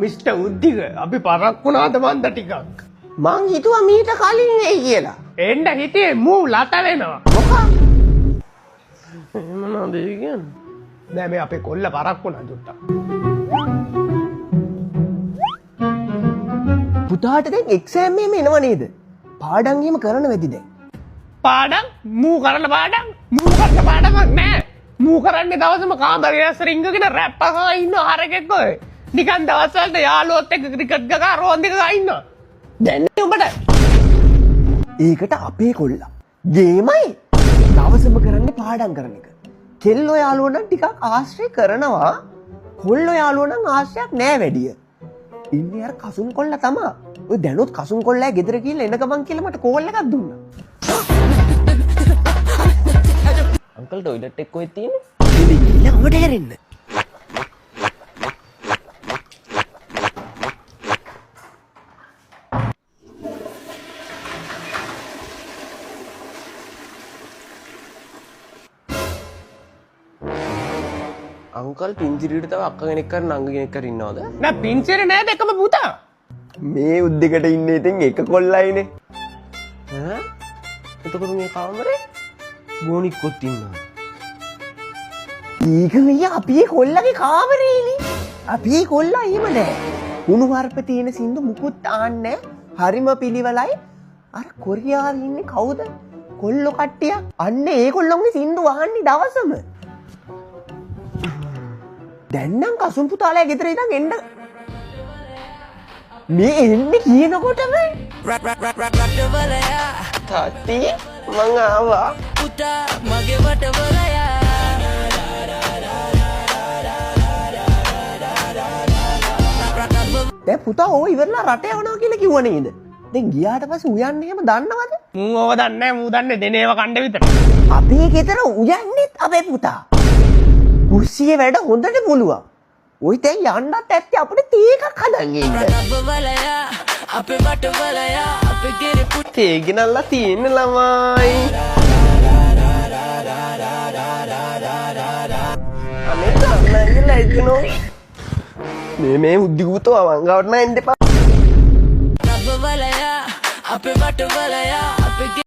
Mister Uddika අපි පරක් වුණාද මන්ද ටිකක්. මං හිතුවා මීට කලින් එයි කියලා. එන්න හිතේ මූ ලත වෙනවා. මොකක්? මොනවද ඒ කියන්නේ? නෑ මේ අපේ කොල්ල පරක් වුණා චුට්ටක්. පුතාට දැන් එක්සෑම් එකම එනව නේද? පාඩම් එහෙම කරන වෙදි දැන්. පාඩම් මූ කරන පාඩම් පාඩමක් නෑ. මූ කරන්නේ දවසම කාමරේ ඇස්තර ඉංගගෙන රැප් අහලා ඉන්න හරකෙක් ඔය. නිකන් දවස් වලට යාළුවොත් එක්ක ක්‍රිකට් ගහලා රෝන් දෙක ගහ ඉන්නවා. දැන් උඹට ඒකට අපේ කොල්ලා ගේමයි දවසම කරන්නේ පාඩම් කරන එක. කෙල්ලෝ යාළුවෝ නම් ටිකක් ආශ්‍රය කරනවා. කොල්ලෝ යාළුවෝ නම් ආශ්‍රයක් නෑ වැඩිය. ඉන්නේ අර කසුන් කොල්ලා තමා. ඔය දැනුත් කසුන් කොල්ලා ගෙදර ගිහිල්ලා එන ගමන් කියලා මට කෝල් එකක් දුන්නා. අංකල් ටොයිලට් එක කොහෙද තියෙන්නේ? ඉතින් ගිහිල්ලා ඔබට හැරෙන්න. අංකල් පින්තිරියට තව අක්ක කෙනෙක් කර නංග කෙනෙක් කර ඉන්නවද? නෑ පින්චරේ නෑ දෙකම පුතා. මේ උද්දෙකට ඉන්නේ ඉතින් එක කොල්ලයිනේ. ඈ? එතකොට මේ කාමරේ ගෝනික්කොත් ඉන්නවා. ඊක මෙය අපේ කොල්ලගේ කාමරේනේ. අපේ කොල්ලා එහෙම නෑ. කුණු වර්ප තියෙන සින්දු මුකුත් ආන්නේ හරිම පිළිවෙලයි. අර කොරියාවේ ඉන්නේ කවුද? කොල්ලෝ කට්ටිය. අන්න ඒගොල්ලෝගේ සින්දු අහන්නේ දවසම. දැන් නම් කසුන් පුතාලා ගෙදර ඉඳන් එන්න මේ එන්නේ කියනකොටම තාත්ති මං ආවා. පුතා මගේ වටවලයා දැන් පුතා ඕ ඉවරලා රට යවනවා කියලා කිව්ව නේද? දැන් ගියාට පස්සේ උයන්නේ එහෙම දන්නවද? මූ ඕව දන්නේ නෑ මූ දන්නේ දෙනේව කණ්ඩ විතර. අපේ ගෙදර උයන්නේත් අපේ පුතා. කුස්සියේ වැඩ හොඳට පුළුවන්. ඔයි දැන් යන්නත් ඇත්තේ අපිට තේ එකක් හදන් ඉන්න. වලයා අපේ වටවලයා අපේ ගෙරේ පුතා තේ ගෙනල්ලා තියෙන ළමයි. අනේ ගන්නයිලා ඉන්නෝ. මේ උද්දිගුතෝ අවංගවට නෑ එන්න එපා. වලයා අපේ වටවලයා